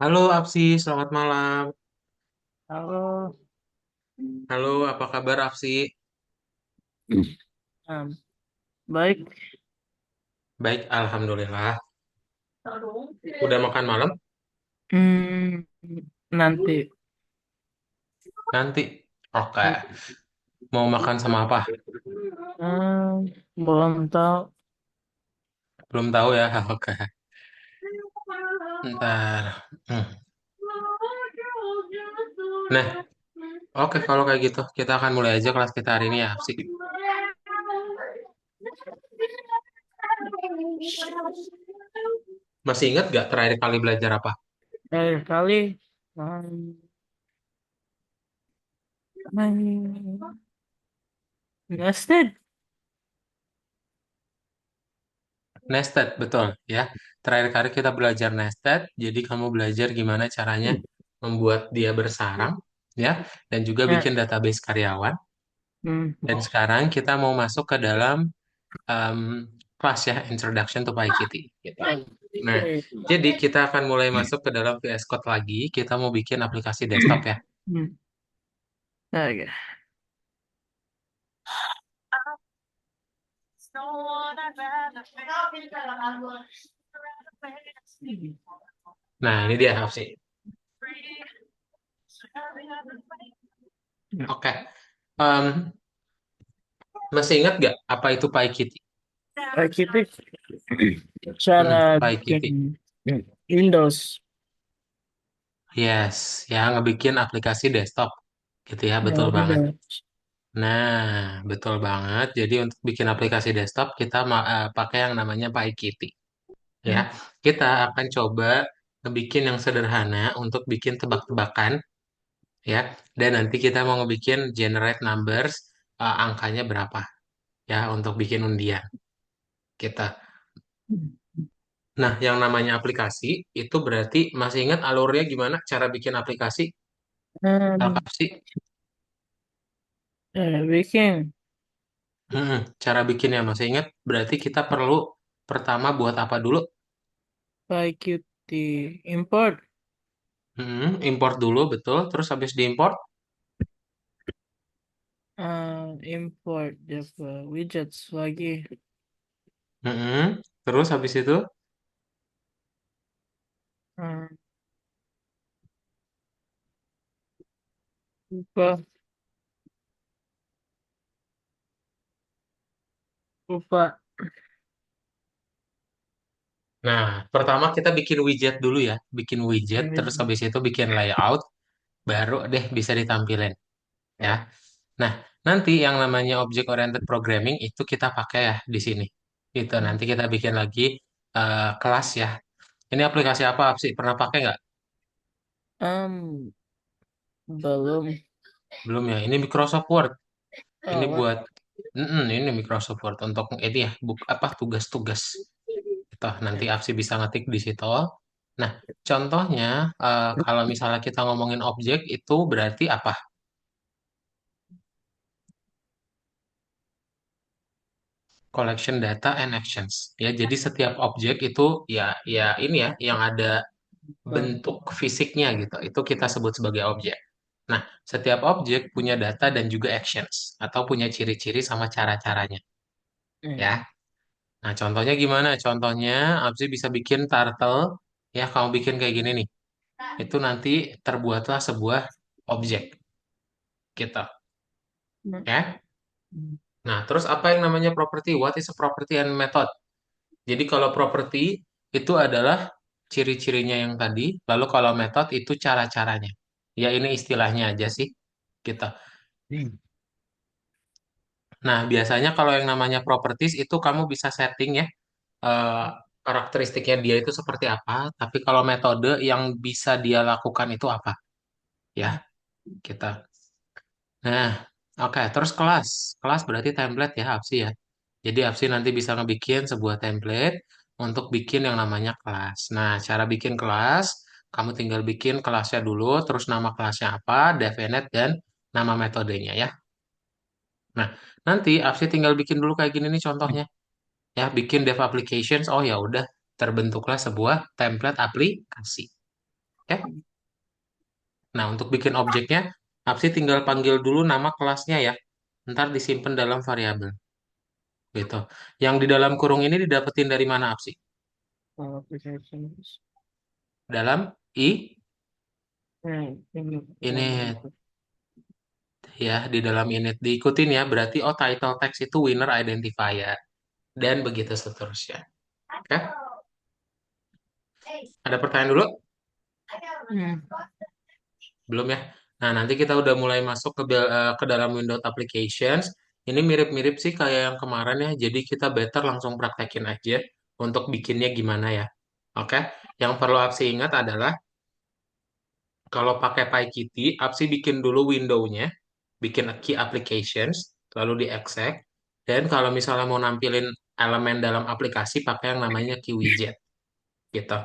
Halo Apsi, selamat malam. Halo, Halo, apa kabar Apsi? um, baik. Baik, Alhamdulillah. Udah makan malam? Hmm, nanti Nanti. Oke. Mau makan sama apa? belum tahu. Belum tahu ya. Oke. Ntar. Hmm. Nah, oke kalau kayak gitu, kita akan mulai aja kelas kita hari ini ya, Apsi. Masih ingat gak terakhir kali belajar apa? Kali um, um, nested. Nested, betul ya. Terakhir kali kita belajar nested, jadi kamu belajar gimana caranya membuat dia bersarang, ya, dan juga Ya, bikin database karyawan. hmm. Dan sekarang kita mau masuk ke dalam um, kelas ya, Introduction to PyKitty. Gitu. Nah, Oke. jadi kita akan mulai masuk ke dalam VS Code lagi. Kita mau bikin aplikasi desktop ya. Hmm. Oke. Nah, ini dia sih. Oke. Em, Masih ingat nggak apa itu PyKitty? Kita cara PyKitty. bikin Windows. Yes, ya ngebikin aplikasi desktop. Gitu ya, Ya, betul banget. udah. Nah, betul banget. Jadi untuk bikin aplikasi desktop kita pakai yang namanya PyKitty. Ya, kita akan coba ngebikin yang sederhana untuk bikin tebak-tebakan ya. Dan nanti kita mau ngebikin generate numbers, angkanya berapa ya untuk bikin undian kita. Nah, yang namanya aplikasi itu berarti masih ingat alurnya gimana cara bikin aplikasi? Um, Lengkap sih. bikin Cara bikinnya masih ingat? Berarti kita perlu pertama buat apa dulu? by Qt import Import dulu, betul. Terus habis diimport, import Java widgets lagi. terus habis itu, Hmm, lupa lupa. nah, pertama kita bikin widget dulu ya. Bikin widget, terus habis itu bikin layout, baru deh bisa ditampilin ya. Nah, nanti yang namanya object oriented programming itu kita pakai ya di sini. Itu nanti kita bikin lagi kelas ya. Ini aplikasi apa sih? Pernah pakai nggak? Um, belum. Belum ya. Ini Microsoft Word. Ini Oh, what? buat ini Microsoft Word untuk ini ya, apa tugas-tugas. Itu nanti Apsi bisa ngetik di situ. Nah, contohnya kalau misalnya kita ngomongin objek itu berarti apa? Collection data and actions. Ya, jadi setiap objek itu ya ini ya yang ada Oh, bentuk fisiknya gitu. Itu kita sebut sebagai objek. Nah, setiap objek punya data dan juga actions atau punya ciri-ciri sama cara-caranya, eh, ya. Nah, contohnya gimana? Contohnya, Abzi bisa bikin turtle, ya, kamu bikin kayak gini nih. Itu nanti terbuatlah sebuah objek, gitu, ya. Nah, terus apa yang namanya property? What is a property and method? Jadi kalau property itu adalah ciri-cirinya yang tadi, lalu kalau method itu cara-caranya. Ya, ini istilahnya aja sih, gitu. Nah, biasanya kalau yang namanya properties itu kamu bisa setting ya, eh, karakteristiknya dia itu seperti apa, tapi kalau metode yang bisa dia lakukan itu apa, ya, kita. Nah, oke, terus kelas. Kelas berarti template ya, Apsi ya. Jadi Apsi nanti bisa ngebikin sebuah template untuk bikin yang namanya kelas. Nah, cara bikin kelas, kamu tinggal bikin kelasnya dulu, terus nama kelasnya apa, definite, dan nama metodenya ya. Nah, nanti Apsi tinggal bikin dulu kayak gini nih contohnya. Ya, bikin dev applications, oh ya udah, terbentuklah sebuah template aplikasi. Oke? Nah, untuk bikin objeknya, Apsi tinggal panggil dulu nama kelasnya ya. Ntar disimpan dalam variabel. Gitu. Yang di dalam kurung ini didapetin dari mana Apsi? Applications. Dalam i Ini init ya, di dalam init diikutin ya. Berarti oh title text itu winner identifier dan begitu seterusnya. Oke? Ada pertanyaan dulu? hmm. Belum ya? Nah, nanti kita udah mulai masuk ke dalam Windows Applications. Ini mirip-mirip sih kayak yang kemarin ya. Jadi kita better langsung praktekin aja untuk bikinnya gimana ya. Oke? Yang perlu Apsi ingat adalah kalau pakai PyKitty, Apsi bikin dulu window-nya, bikin key applications, lalu di exec. Dan kalau misalnya mau nampilin elemen dalam aplikasi, pakai yang namanya key widget gitu.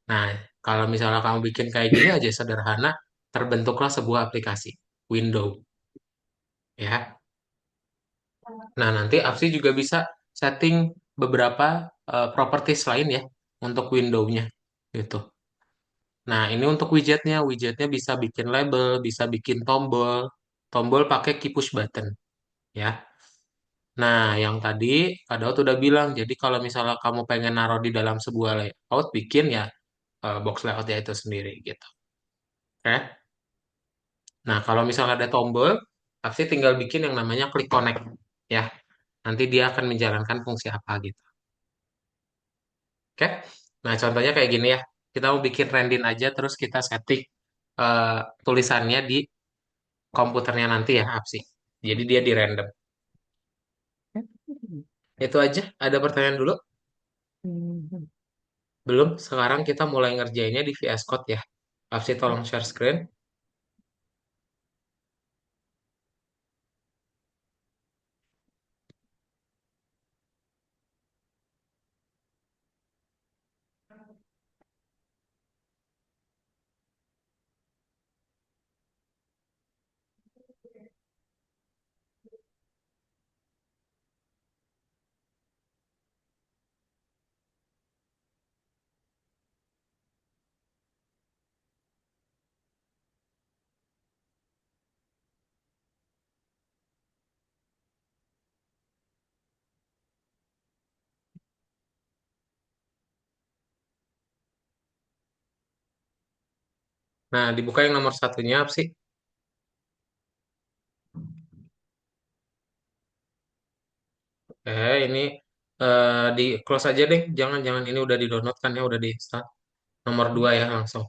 Nah, kalau misalnya kamu bikin kayak gini aja sederhana, terbentuklah sebuah aplikasi, window, ya. Nah, nanti Apsi juga bisa setting beberapa properties lain ya untuk window-nya, gitu. Nah, ini untuk widgetnya. Widgetnya bisa bikin label, bisa bikin tombol. Tombol pakai key push button, ya. Nah, yang tadi Kak Daud udah bilang, jadi kalau misalnya kamu pengen naruh di dalam sebuah layout, bikin ya box layoutnya itu sendiri, gitu. Oke? Nah, kalau misalnya ada tombol, pasti tinggal bikin yang namanya klik connect, ya. Nanti dia akan menjalankan fungsi apa gitu. Oke? Nah, contohnya kayak gini ya. Kita mau bikin rendin aja, terus kita setting eh, tulisannya di komputernya nanti ya, Apsi. Jadi dia di random. Itu aja. Ada pertanyaan dulu? Belum? Sekarang kita mulai ngerjainnya di VS Code ya. Apsi tolong share screen. Nah, dibuka yang nomor satunya, Apsi. Ini di close aja deh. Jangan, jangan. Ini udah di-download kan ya, udah di-install. Nomor dua ya, langsung.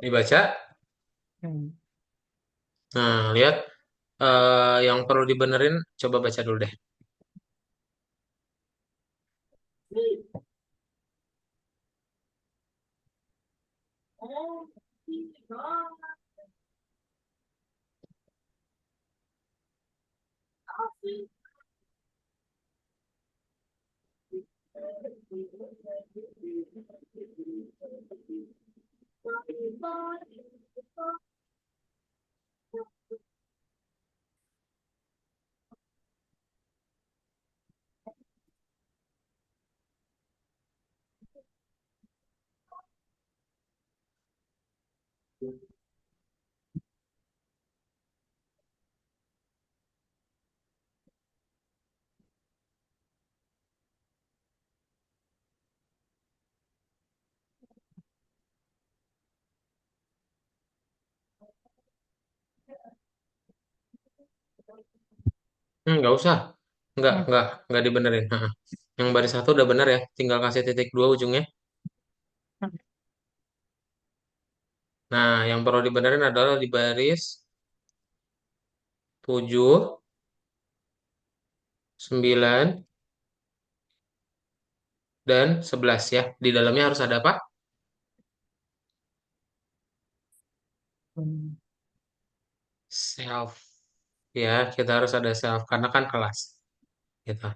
Dibaca. Nah, lihat. Yang perlu dibenerin, coba baca dulu deh. Nggak usah. Nggak dibenerin. Ha-ha. Yang baris satu udah bener ya. Tinggal kasih titik dua ujungnya. Nah, yang perlu dibenerin adalah di baris 7, 9, dan 11 ya. Di dalamnya harus ada apa? Self. Ya, kita harus ada self. Karena kan kelas. Gitu.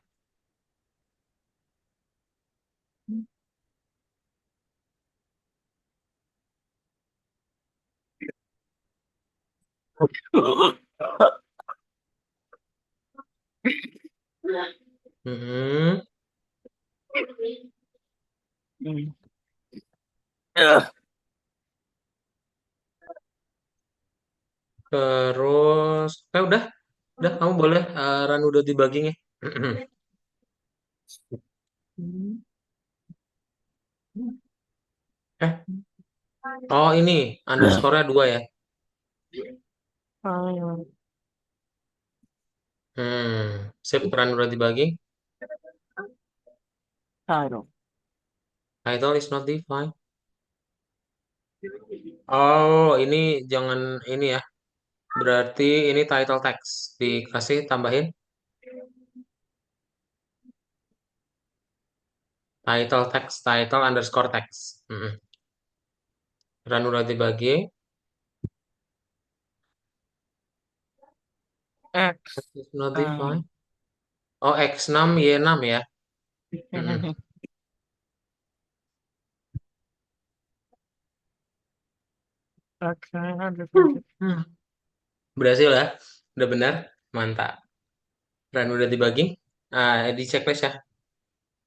Hmm, Hmm. terus, udah kamu boleh run udah debugging ya. Eh, oh ini underscore-nya dua ya. Sip run udah debugging. Title. Title is not defined. Oh, ini jangan ini ya. Berarti ini title text. Dikasih tambahin title text, title underscore text. Run udah dibagi. X. It's not defined. Um, Oh, X6, Y6 ya. Mm-mm. okay, Hmm. Berhasil ya. Udah benar. Mantap. Run udah dibagi. Di checklist ya.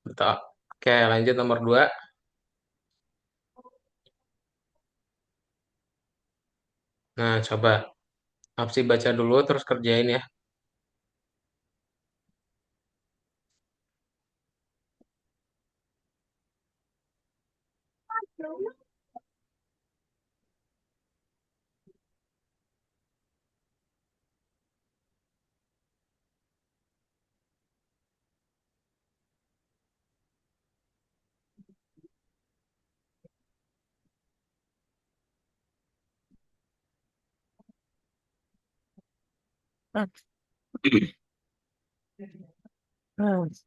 Betul. Oke, lanjut nomor 2. Nah, coba. Opsi baca dulu, terus kerjain ya. X. X.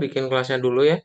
Bikin kelasnya dulu ya.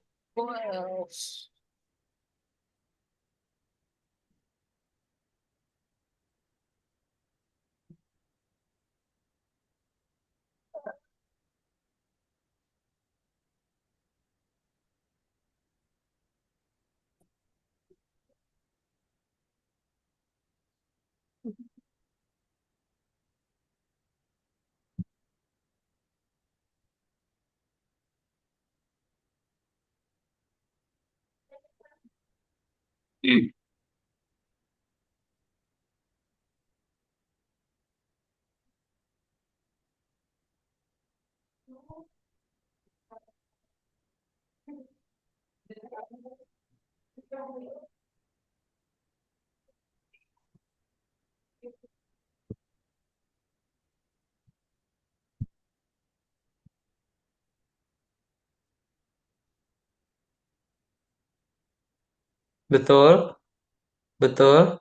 Betul, betul.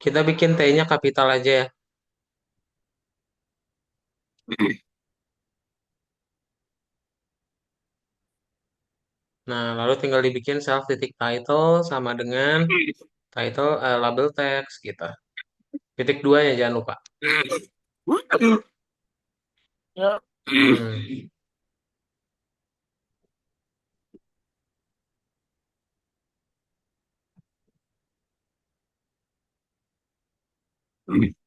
Kita bikin T-nya kapital aja ya. Nah, lalu tinggal dibikin self titik title sama dengan title label text gitu. Titik duanya jangan lupa. Yep. Hmm.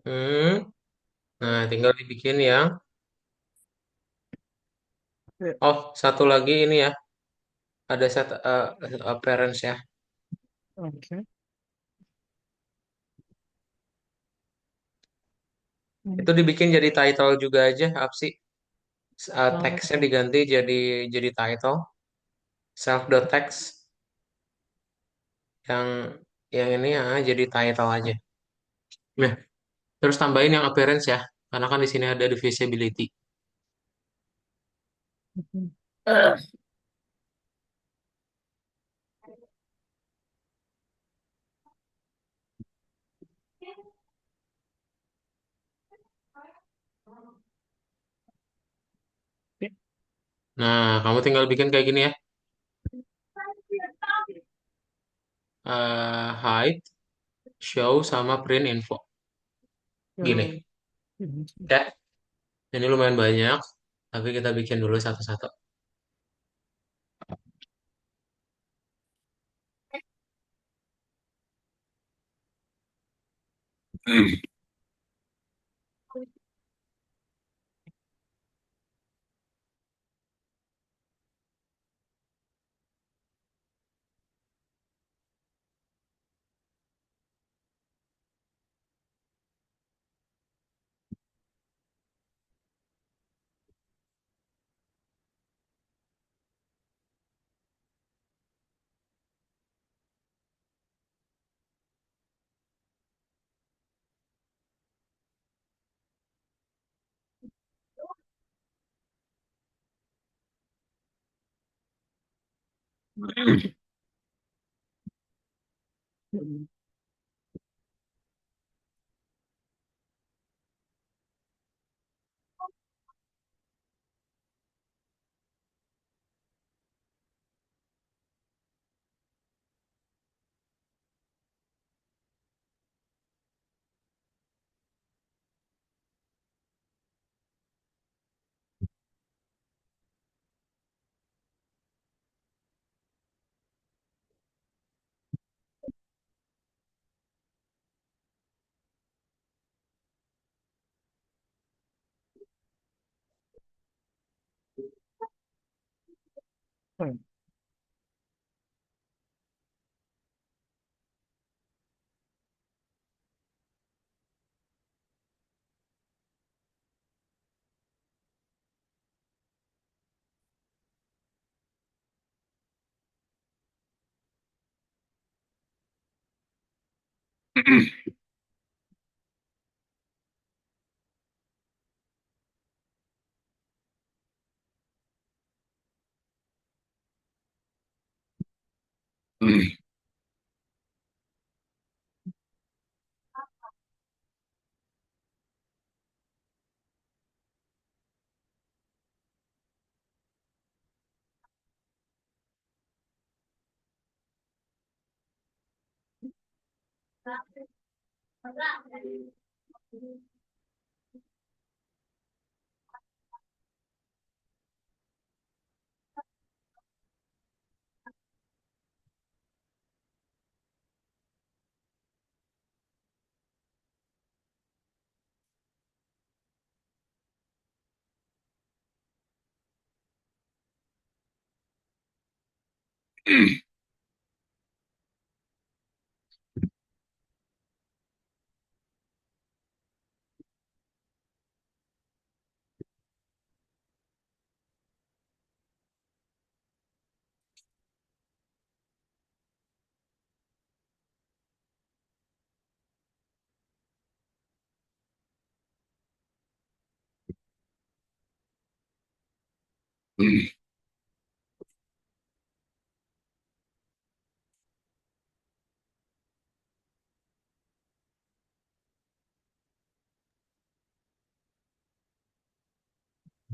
Hmm. Nah, tinggal dibikin yang oh, satu lagi ini ya. Ada set appearance ya. Okay. Itu dibikin jadi title juga aja, apa sih? Text-nya Okay. diganti jadi title, self.text yang ini ya jadi title aja. Nah, terus tambahin yang appearance ya. Karena kan di sini ada the visibility. Nah, kamu tinggal bikin kayak gini ya. Hide, show, sama print info. Gini. Ya, ini lumayan banyak. Tapi kita bikin dulu satu-satu.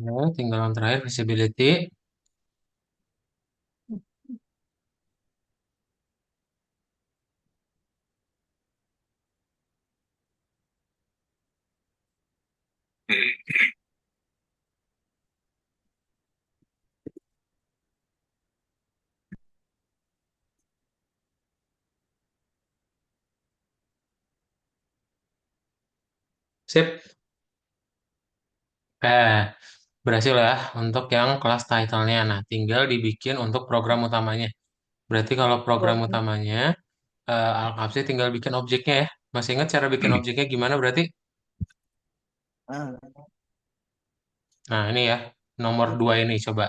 Ya, tinggal yang terakhir visibility. Sip. Eh, berhasil ya untuk yang kelas title-nya. Nah, tinggal dibikin untuk program utamanya. Berarti kalau program utamanya, Alkapsi tinggal bikin objeknya ya. Masih ingat cara bikin objeknya gimana berarti? Nah, ini ya, nomor 2 ini coba.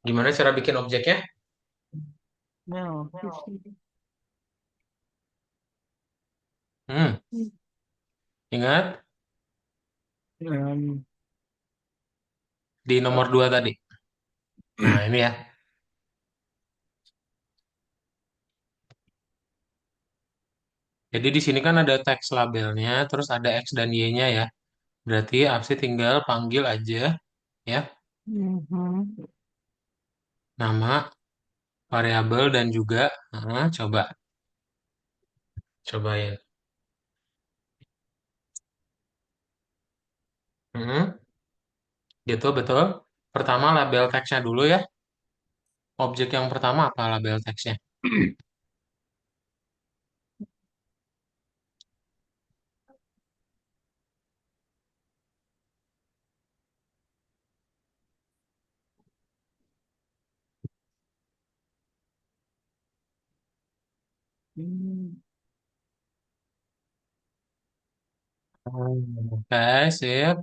Gimana cara bikin objeknya? Now, Hmm, ingat um, di nomor 2 tadi. Nah, ini ya. Jadi di sini kan ada teks labelnya, terus ada X dan Y-nya ya. Berarti Absi tinggal panggil aja ya Mhm. nama variabel dan juga coba cobain. Hmm, gitu betul. Pertama label teksnya dulu ya. Objek yang pertama apa label teksnya? Hmm. Oke, sip.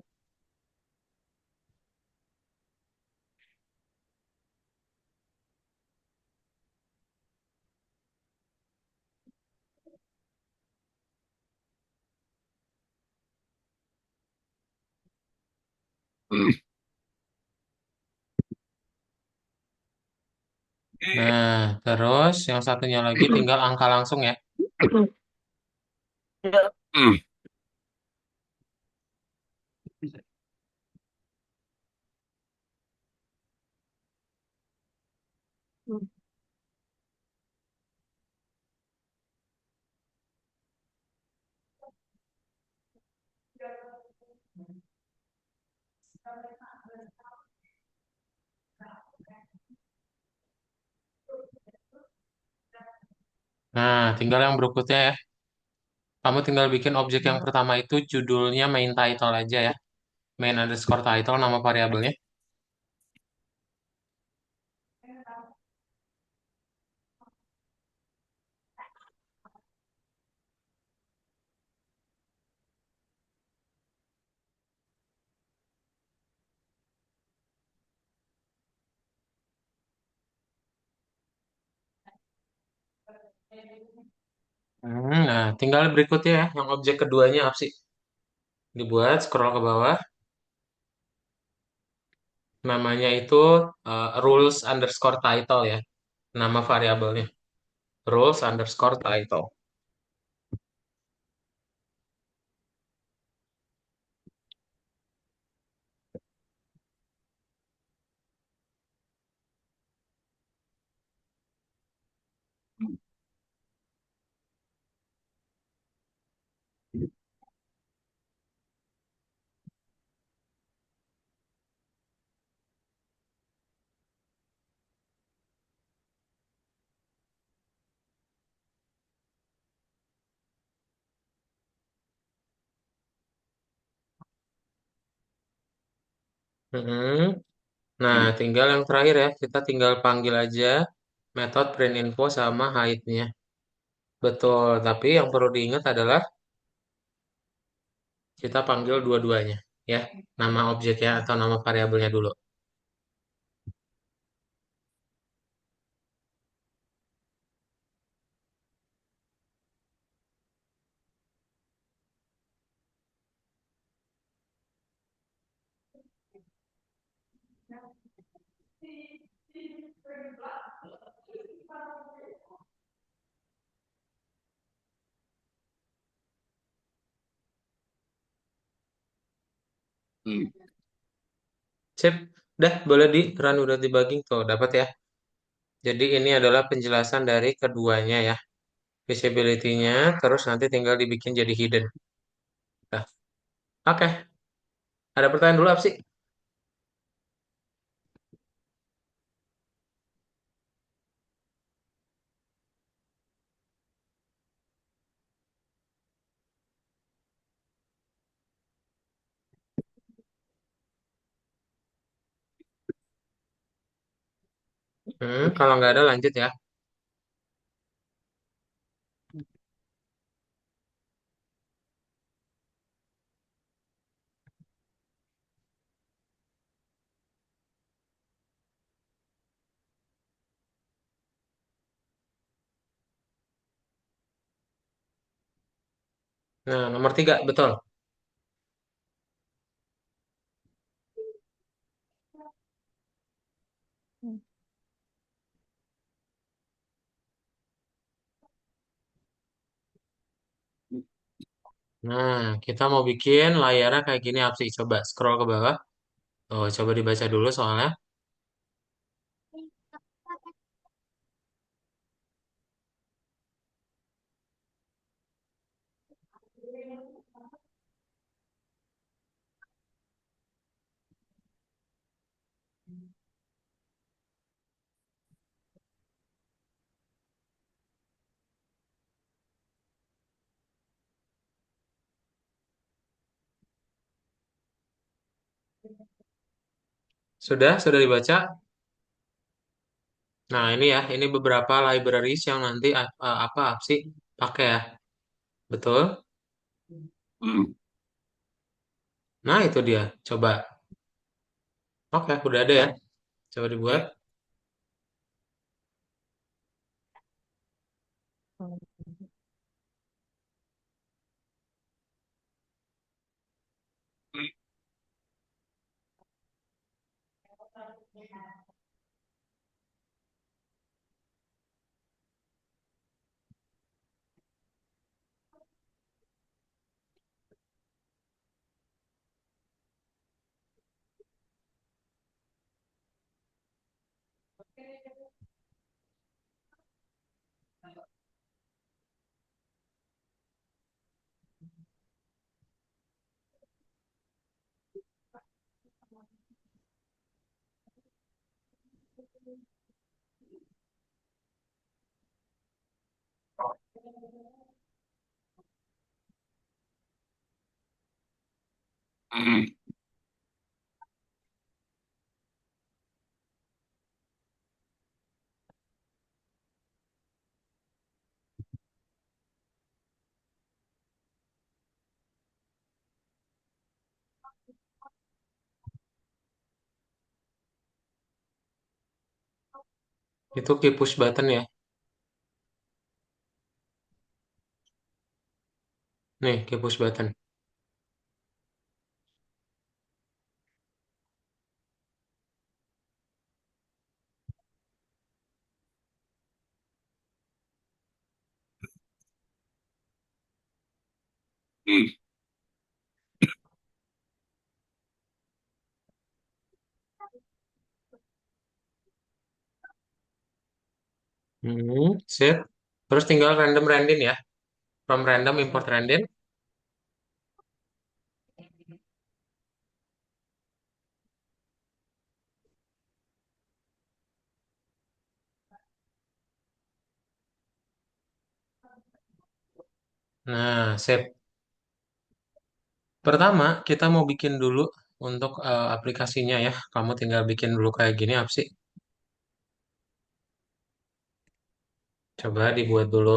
Nah, terus yang satunya lagi tinggal angka langsung ya. Ya. Nah, tinggal yang berikutnya ya. Kamu tinggal bikin objek yang pertama itu judulnya main title aja ya. Main underscore title nama variabelnya. Nah, tinggal berikutnya ya, yang objek keduanya apa sih? Dibuat, scroll ke bawah. Namanya itu rules underscore title ya. Nama variabelnya. Rules underscore title. Mm-mm. Nah, tinggal yang terakhir ya. Kita tinggal panggil aja metode print info sama height-nya. Betul, tapi yang perlu diingat adalah kita panggil dua-duanya ya. Nama objeknya atau nama variabelnya dulu. Sip, dah boleh di run udah debugging tuh, dapat ya. Jadi ini adalah penjelasan dari keduanya ya. Visibility-nya, terus nanti tinggal dibikin jadi hidden. Nah, oke. Ada pertanyaan dulu apa sih? Kalau nggak ada lanjut ya. Nah, nomor tiga, betul. Nah, kita mau bikin layarnya kayak gini apa sih? Coba scroll ke bawah. Oh, coba dibaca dulu soalnya. Sudah dibaca. Nah, ini ya, ini beberapa libraries yang nanti apa sih pakai ya. Betul? Nah, itu dia. Coba. Oke, udah ada ya. Coba dibuat. Itu key push button ya. Nih, key push button. Sip. Terus tinggal random random ya. From random import random. Nah, sip. Pertama, kita mau bikin dulu untuk aplikasinya ya. Kamu tinggal bikin dulu kayak gini apa sih? Coba dibuat dulu.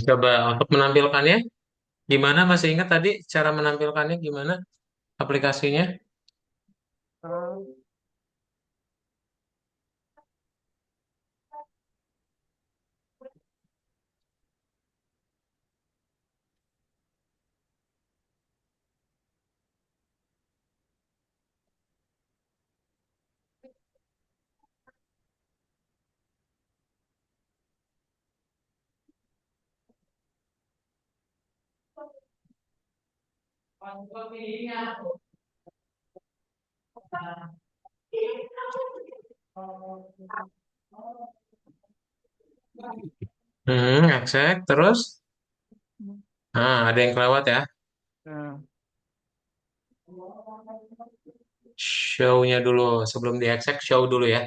Coba untuk menampilkannya. Gimana? Masih ingat tadi cara menampilkannya gimana aplikasinya? Exec, terus? Ada yang kelewat ya. Nah, Show-nya dulu. Sebelum di exec, show dulu ya.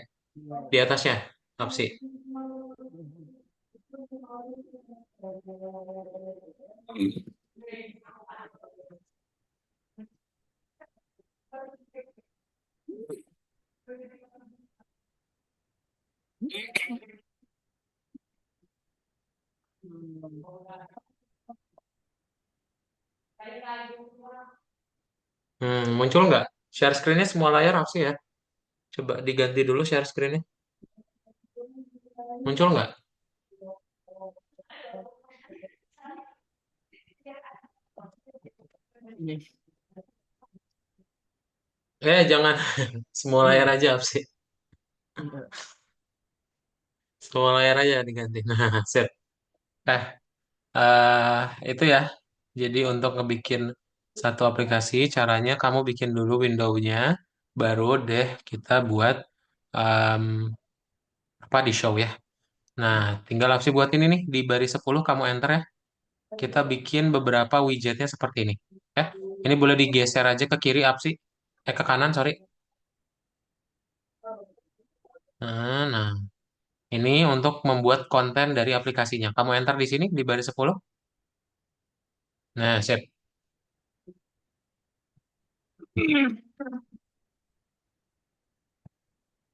Di atasnya, opsi. Muncul nggak? Share screen-nya semua layar opsi ya. Coba diganti dulu share screen-nya. Muncul nggak? ini. Jangan. Semua layar Iya. aja opsi. Iya. Semua layar aja diganti. Nah, sip. Eh, eh, itu ya. Jadi untuk ngebikin satu aplikasi, caranya kamu bikin dulu window-nya, baru deh kita buat em, apa di show ya. Nah, tinggal opsi buat ini nih, di baris 10 kamu enter ya. Kita bikin beberapa widgetnya seperti ini. Ya, ini boleh digeser aja ke kiri opsi. Ke kanan, sorry. Nah, ini untuk membuat konten dari aplikasinya. Kamu enter di sini, di baris 10. Nah, sip.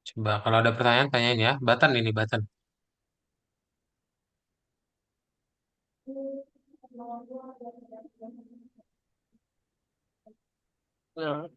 Coba kalau ada pertanyaan, tanyain ya. Button ini, button. Nah,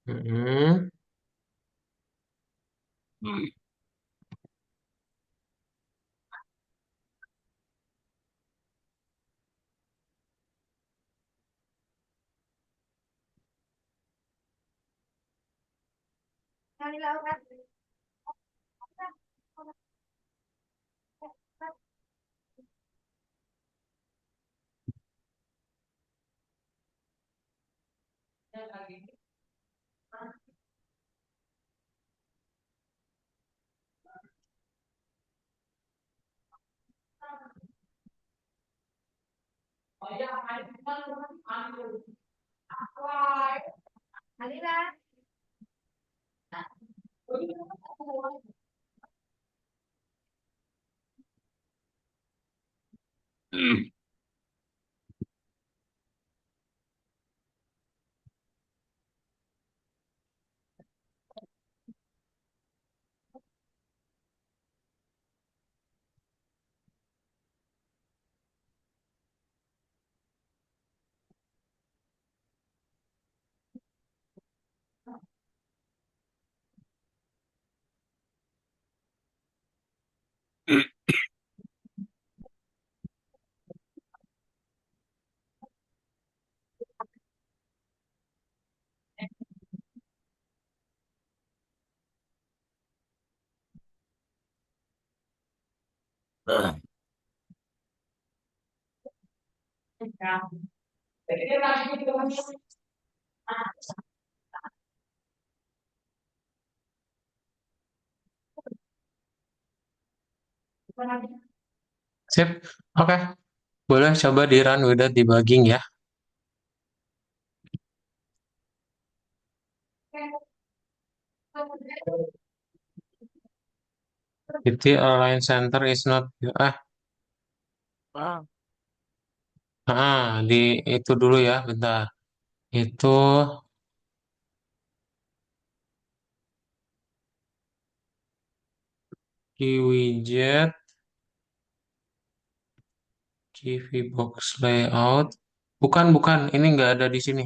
Mm-mm. Sip. Oke. Boleh coba di run without debugging ya. Jadi align center is not Ah, di itu dulu ya, bentar. Itu di widget TV box layout. Bukan, bukan. Ini nggak ada di sini.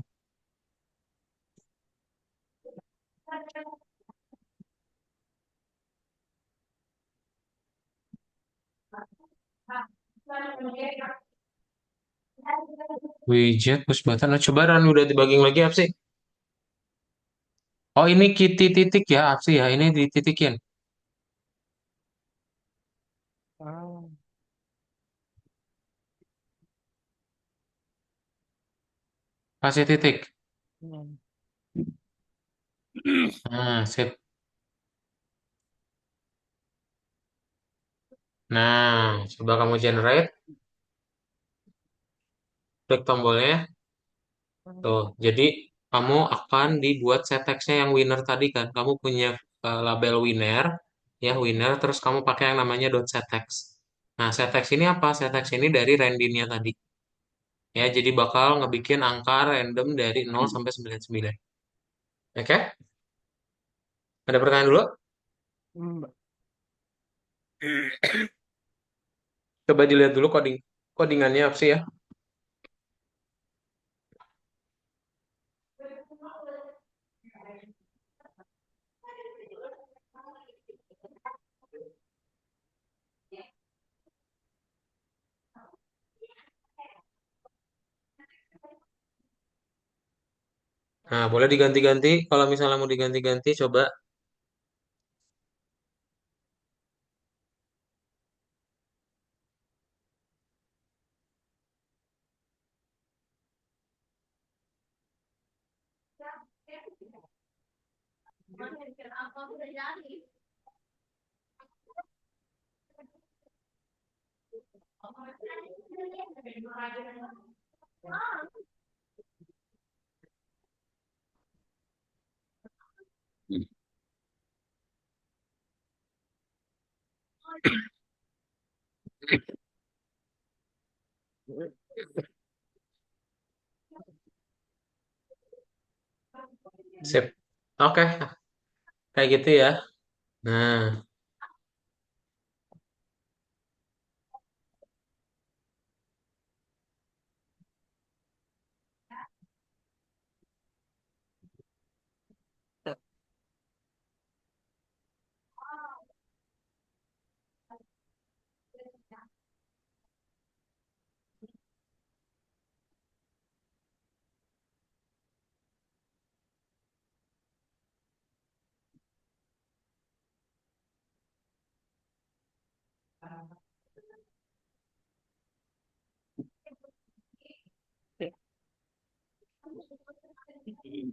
Widget push button. Nah, coba run udah debugging lagi apa sih? Oh, ini kitty titik ya, apa sih ya? Ini dititikin. ah, Kasih titik. hmm. Nah, sip. Nah, coba kamu generate. Klik tombolnya. Tuh, jadi kamu akan dibuat set text-nya yang winner tadi kan. Kamu punya label winner, ya winner, terus kamu pakai yang namanya dot set text. Nah, set text ini apa? Set text ini dari randomnya tadi. Ya, jadi bakal ngebikin angka random dari 0 sampai 99. Oke? Ada pertanyaan dulu? Hmm. Coba dilihat dulu codingannya apa sih ya? Nah, boleh diganti-ganti. Kalau misalnya mau diganti-ganti, coba. Sip. Oke, kayak gitu ya. Nah,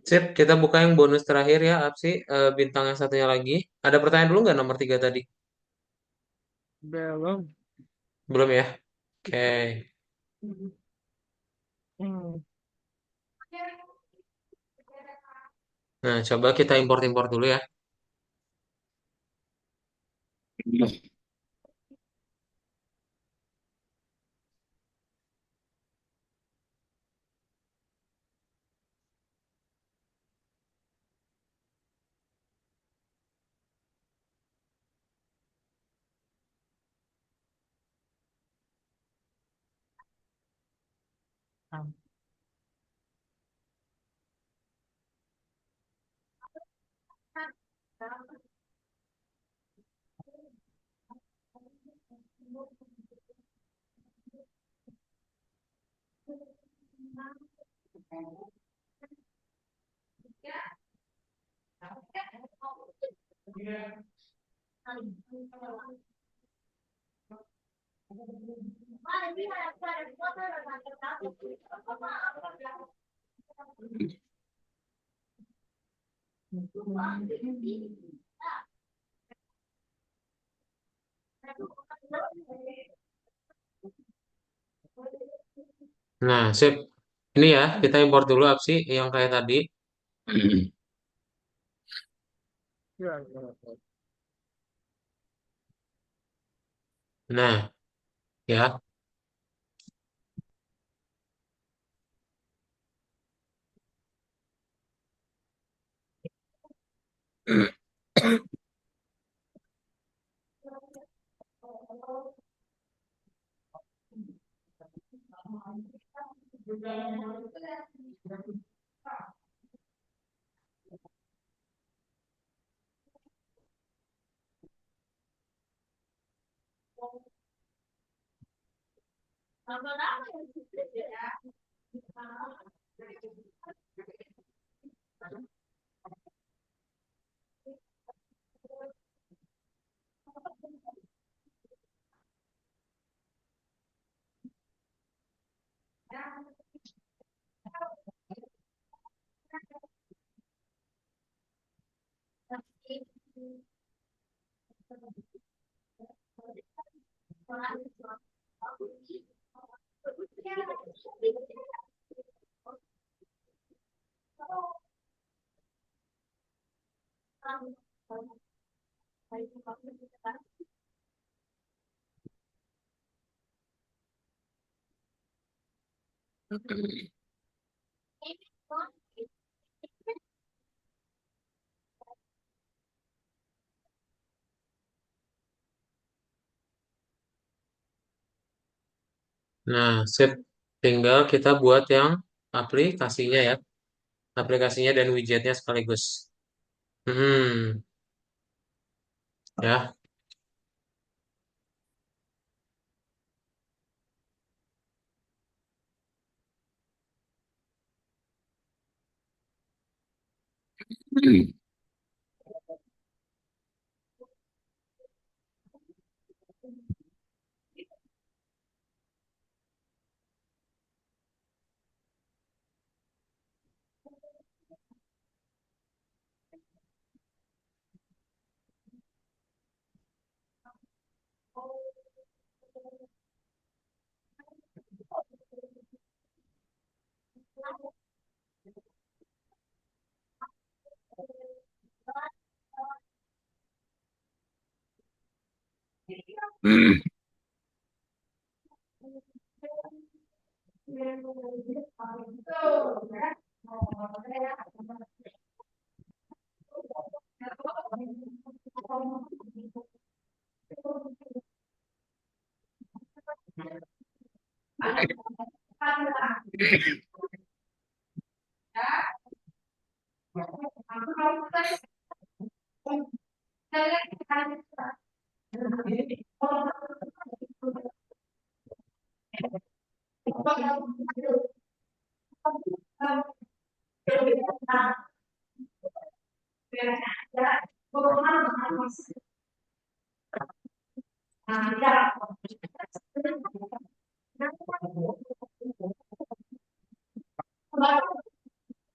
Sip, kita buka yang bonus terakhir ya, Apsi. Bintang yang satunya lagi. Ada pertanyaan dulu nggak nomor 3 tadi? Belum. Belum ya? Oke. Hmm. Nah, coba kita import-import dulu ya. Nah, sip. Ini ya, kita import dulu Apsi yang kayak tadi. Ya, ya, ya. Nah, ya. Nah, sip. Tinggal kita buat yang aplikasinya ya. Aplikasinya dan widgetnya sekaligus. Hmm, ya.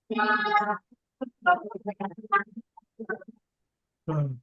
Hmm. Hmm.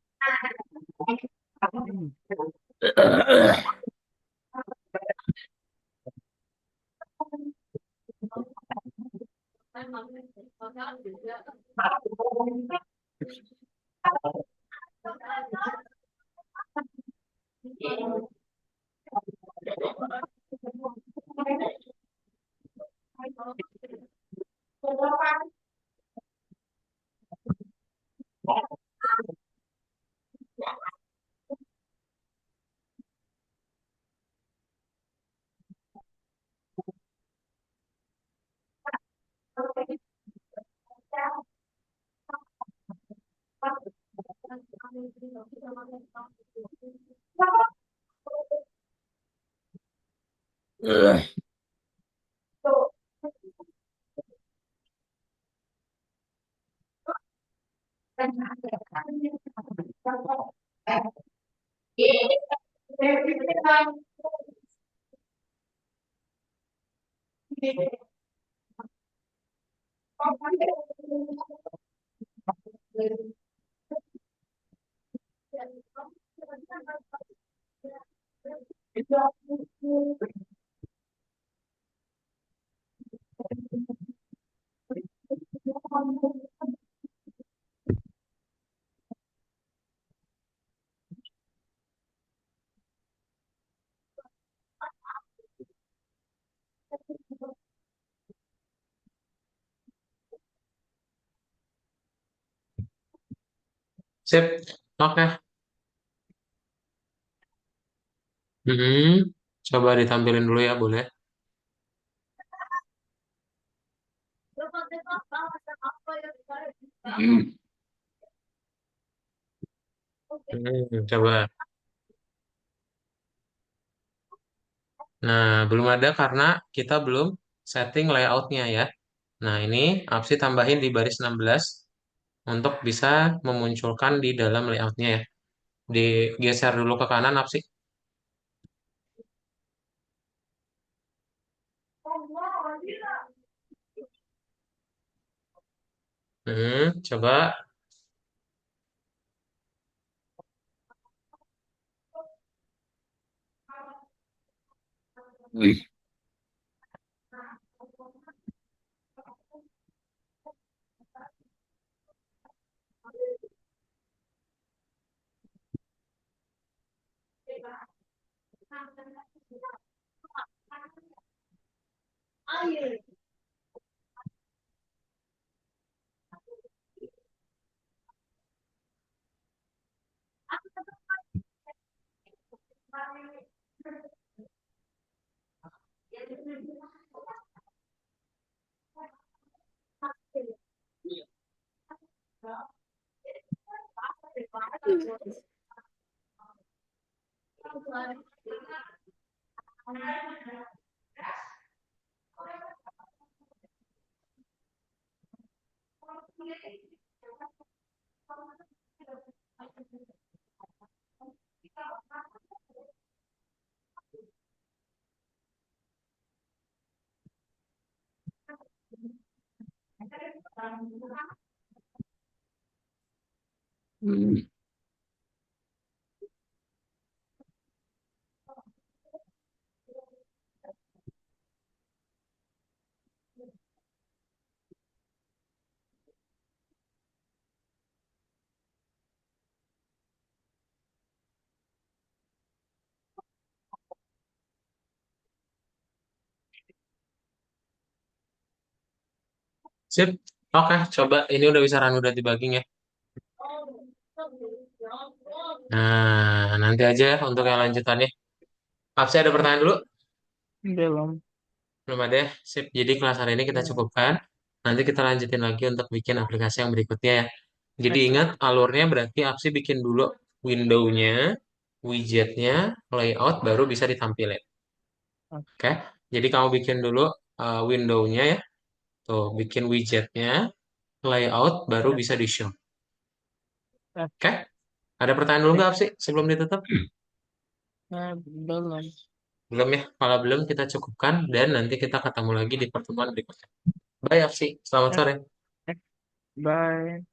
Sip. Oke. Coba ditampilin dulu ya, boleh? Coba. Nah, belum ada karena kita belum setting layoutnya ya. Nah, ini Apsi tambahin di baris 16 untuk bisa memunculkan di dalam layoutnya ya. Digeser dulu ke kanan Apsi. Coba. Sip. Oke, coba ini udah bisa run udah debugging ya. Nah, nanti aja ya untuk yang lanjutannya. Apsi ada pertanyaan dulu? Belum. Belum ada ya? Sip. Jadi kelas hari ini kita Belum. cukupkan. Nanti kita lanjutin lagi untuk bikin aplikasi yang berikutnya ya. Jadi Oke. ingat alurnya berarti Apsi bikin dulu window-nya, widgetnya, layout, baru bisa ditampilin. Oke? Jadi kamu bikin dulu window-nya ya. Tuh, bikin widgetnya, layout, baru Oke. bisa di-show. Oke. Oke? Ada pertanyaan dulu nggak Apsi sebelum ditutup? Belum. Belum ya? Kalau belum kita cukupkan dan nanti kita ketemu lagi di pertemuan berikutnya. Bye Apsi. Selamat Oke. sore. Bye.